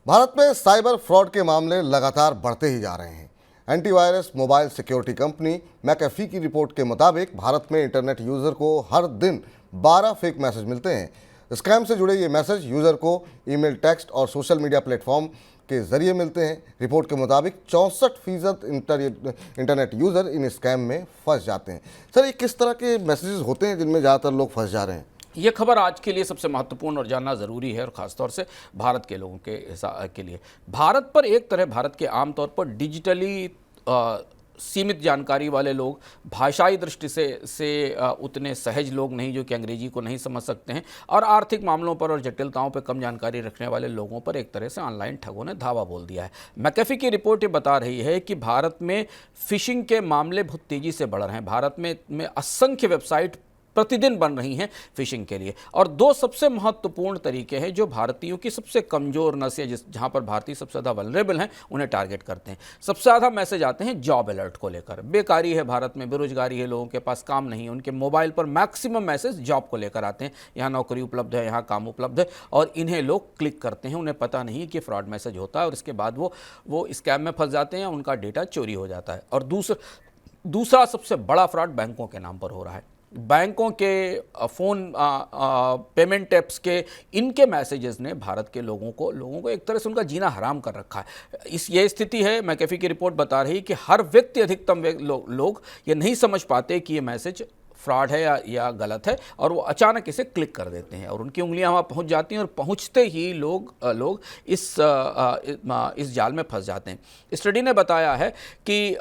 भारत में cyber fraud के मामले लगातार बढ़ते ही जा रहे हैं। Antivirus mobile security company McAfee की रिपोर्ट के मुताबिक भारत में इंटरनेट यूज़र को हर दिन 12 फेक मैसेज मिलते हैं। स्कैम से जुड़े ये मैसेज यूज़र को ईमेल, टेक्स्ट और सोशल मीडिया प्लेटफॉर्म के जरिए मिलते हैं। रिपोर्ट के मुताबिक 64% इंटरनेट यूज़र इन स्कैम में फंस जाते हैं। सर, ये किस तरह के मैसेजेस होते हैं जिनमें ज़्यादातर लोग फंस जा रहे हैं? ये खबर आज के लिए सबसे महत्वपूर्ण और जानना ज़रूरी है, और ख़ासतौर से भारत के लोगों के लिए। भारत पर एक तरह भारत के आमतौर पर डिजिटली सीमित जानकारी वाले लोग, भाषाई दृष्टि से उतने सहज लोग नहीं जो कि अंग्रेजी को नहीं समझ सकते हैं, और आर्थिक मामलों पर और जटिलताओं पर कम जानकारी रखने वाले लोगों पर एक तरह से ऑनलाइन ठगों ने धावा बोल दिया है। मैकेफी की रिपोर्ट ये बता रही है कि भारत में फिशिंग के मामले बहुत तेज़ी से बढ़ रहे हैं। भारत में असंख्य वेबसाइट प्रतिदिन बन रही हैं फिशिंग के लिए, और दो सबसे महत्वपूर्ण तरीके हैं जो भारतीयों की सबसे कमज़ोर नस है, जहाँ पर भारतीय सबसे ज़्यादा वल्नरेबल हैं, उन्हें टारगेट करते हैं। सबसे ज़्यादा मैसेज आते हैं जॉब अलर्ट को लेकर। बेकारी है भारत में, बेरोजगारी है, लोगों के पास काम नहीं है, उनके मोबाइल पर मैक्सिमम मैसेज जॉब को लेकर आते हैं। यहाँ नौकरी उपलब्ध है, यहाँ काम उपलब्ध है, और इन्हें लोग क्लिक करते हैं। उन्हें पता नहीं कि फ्रॉड मैसेज होता है, और इसके बाद वो स्कैम में फंस जाते हैं, उनका डेटा चोरी हो जाता है। और दूसरा सबसे बड़ा फ्रॉड बैंकों के नाम पर हो रहा है। बैंकों के फ़ोन पेमेंट ऐप्स के इनके मैसेजेस ने भारत के लोगों को एक तरह से उनका जीना हराम कर रखा है। ये स्थिति है। मैकेफी की रिपोर्ट बता रही कि हर व्यक्ति, अधिकतम लोग ये नहीं समझ पाते कि ये मैसेज फ्रॉड है या गलत है, और वो अचानक इसे क्लिक कर देते हैं और उनकी उंगलियां वहाँ पहुँच जाती हैं, और पहुँचते ही लोग इस जाल में फंस जाते हैं। स्टडी ने बताया है कि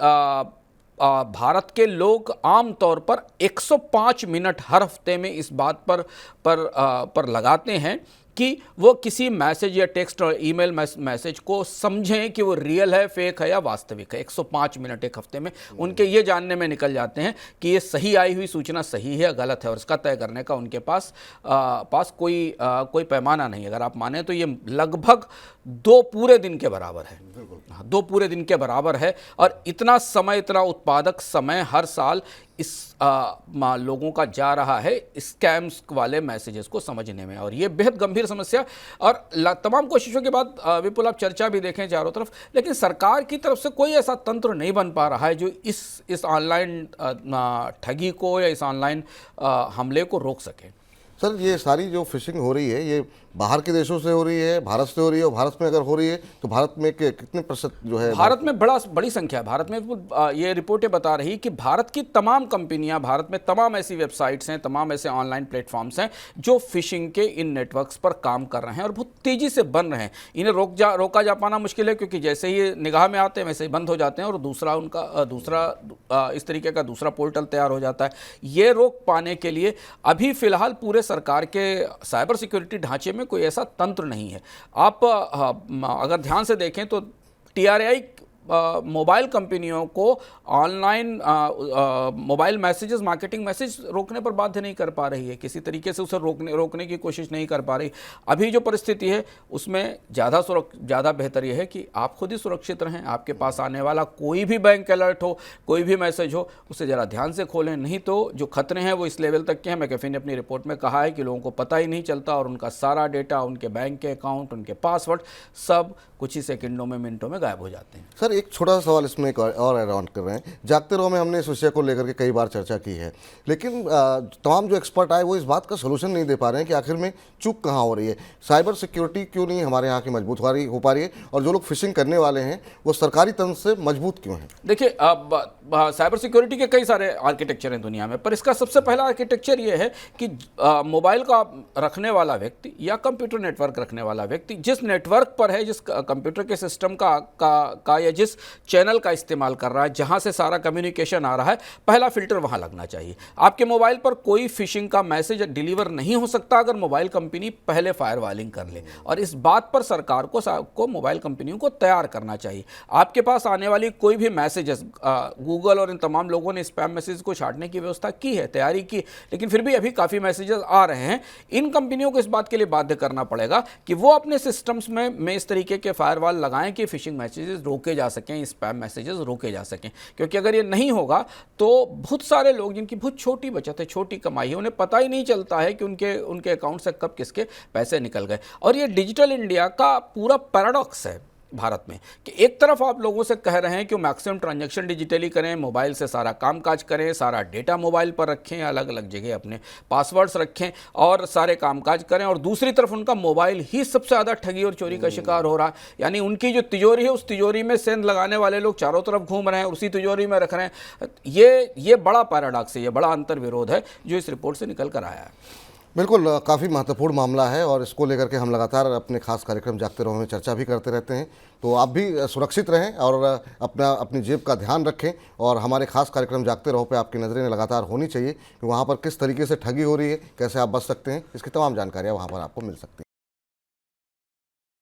भारत के लोग आमतौर पर 105 मिनट हर हफ्ते में इस बात पर लगाते हैं कि वो किसी मैसेज या टेक्स्ट और ईमेल मैसेज को समझें कि वो रियल है, फेक है या वास्तविक है। 105 मिनट एक हफ्ते में उनके ये जानने में निकल जाते हैं कि ये सही आई हुई सूचना सही है या गलत है, और इसका तय करने का उनके पास कोई पैमाना नहीं। अगर आप माने तो ये लगभग 2 पूरे दिन के बराबर है। 2 पूरे दिन के बराबर है, और इतना उत्पादक समय हर साल इस लोगों का जा रहा है स्कैम्स वाले मैसेजेस को समझने में, और ये बेहद गंभीर समस्या। और तमाम कोशिशों के बाद विपुल, आप चर्चा भी देखें चारों तरफ, लेकिन सरकार की तरफ से कोई ऐसा तंत्र नहीं बन पा रहा है जो इस ऑनलाइन ठगी को या इस ऑनलाइन हमले को रोक सके। सर, ये सारी जो फिशिंग हो रही है, ये बाहर के देशों से हो रही है, भारत से हो रही है, और भारत में अगर हो रही है तो भारत में कितने प्रतिशत जो है? भारत में बड़ी संख्या है। भारत में ये रिपोर्टें बता रही कि भारत की तमाम कंपनियां, भारत में तमाम ऐसी वेबसाइट्स हैं, तमाम ऐसे ऑनलाइन प्लेटफॉर्म्स हैं जो फिशिंग के इन नेटवर्क्स पर काम कर रहे हैं और बहुत तेज़ी से बन रहे हैं। इन्हें रोका जा पाना मुश्किल है, क्योंकि जैसे ही निगाह में आते हैं वैसे ही बंद हो जाते हैं, और दूसरा इस तरीके का दूसरा पोर्टल तैयार हो जाता है। ये रोक पाने के लिए अभी फ़िलहाल पूरे सरकार के साइबर सिक्योरिटी ढांचे में कोई ऐसा तंत्र नहीं है। आप अगर ध्यान से देखें तो TRAI मोबाइल कंपनियों को online mobile messages, marketing message रोकने पर बाध्य नहीं कर पा रही है, किसी तरीके से उसे रोकने की कोशिश नहीं कर पा रही। अभी जो परिस्थिति है उसमें ज़्यादा बेहतर यह है कि आप खुद ही सुरक्षित रहें। आपके पास आने वाला कोई भी बैंक अलर्ट हो, कोई भी मैसेज हो, उसे ज़रा ध्यान से खोलें, नहीं तो जो खतरे हैं वो इस लेवल तक के हैं। मैकेफी ने अपनी रिपोर्ट में कहा है कि लोगों को पता ही नहीं चलता, और उनका सारा डेटा, उनके बैंक के अकाउंट, उनके पासवर्ड सब कुछ ही सेकंडों में, मिनटों में गायब हो जाते हैं। सर, एक छोटा सा सवाल इसमें एक और ऐड ऑन कर रहे हैं। जागते रहो में हमने इस विषय को लेकर के कई बार चर्चा की है, लेकिन तमाम जो एक्सपर्ट आए वो इस बात का सोल्यूशन नहीं दे पा रहे हैं कि आखिर में चूक कहाँ हो रही है। साइबर सिक्योरिटी क्यों नहीं हमारे यहाँ की मजबूत हो पा रही है, और जो लोग फिशिंग करने वाले हैं वो सरकारी तंत्र से मजबूत क्यों हैं? देखिए, साइबर सिक्योरिटी के कई सारे आर्किटेक्चर हैं दुनिया में, पर इसका सबसे पहला आर्किटेक्चर ये है कि मोबाइल का रखने वाला व्यक्ति या कंप्यूटर नेटवर्क रखने वाला व्यक्ति जिस नेटवर्क पर है, जिस कंप्यूटर के सिस्टम का या जिस चैनल का इस्तेमाल कर रहा है, जहां से सारा कम्युनिकेशन आ रहा है, पहला फिल्टर वहां लगना चाहिए। आपके मोबाइल पर कोई फिशिंग का मैसेज डिलीवर नहीं हो सकता अगर मोबाइल कंपनी पहले फायरवॉलिंग कर ले, और इस बात पर सरकार को मोबाइल कंपनियों को तैयार करना चाहिए। आपके पास आने वाली कोई भी मैसेजेस, गूगल और इन तमाम लोगों ने स्पैम मैसेज को छांटने की व्यवस्था की है, तैयारी की, लेकिन फिर भी अभी काफ़ी मैसेजेस आ रहे हैं। इन कंपनियों को इस बात के लिए बाध्य करना पड़ेगा कि वो अपने सिस्टम्स में इस तरीके के फायरवॉल लगाएं कि फिशिंग मैसेजेस रोके जा सकें, स्पैम मैसेजेस रोके जा सकें। क्योंकि अगर ये नहीं होगा तो बहुत सारे लोग जिनकी बहुत छोटी बचत है, छोटी कमाई है, उन्हें पता ही नहीं चलता है कि उनके अकाउंट से कब किसके पैसे निकल गए। और ये डिजिटल इंडिया का पूरा पैराडॉक्स है भारत में कि एक तरफ आप लोगों से कह रहे हैं कि मैक्सिमम ट्रांजैक्शन डिजिटली करें, मोबाइल से सारा कामकाज करें, सारा डेटा मोबाइल पर रखें, अलग अलग जगह अपने पासवर्ड्स रखें और सारे कामकाज करें, और दूसरी तरफ उनका मोबाइल ही सबसे ज़्यादा ठगी और चोरी का शिकार हो रहा है। यानी उनकी जो तिजोरी है, उस तिजोरी में सेंध लगाने वाले लोग चारों तरफ घूम रहे हैं, उसी तिजोरी में रख रहे हैं। ये बड़ा पैराडॉक्स है, ये बड़ा अंतर्विरोध है जो इस रिपोर्ट से निकल कर आया है। बिल्कुल, काफ़ी महत्वपूर्ण मामला है और इसको लेकर के हम लगातार अपने खास कार्यक्रम जागते रहो में चर्चा भी करते रहते हैं। तो आप भी सुरक्षित रहें और अपनी जेब का ध्यान रखें, और हमारे खास कार्यक्रम जागते रहो पे आपकी नज़रें लगातार होनी चाहिए कि वहाँ पर किस तरीके से ठगी हो रही है, कैसे आप बच सकते हैं, इसकी तमाम जानकारियाँ वहाँ पर आपको मिल सकती हैं।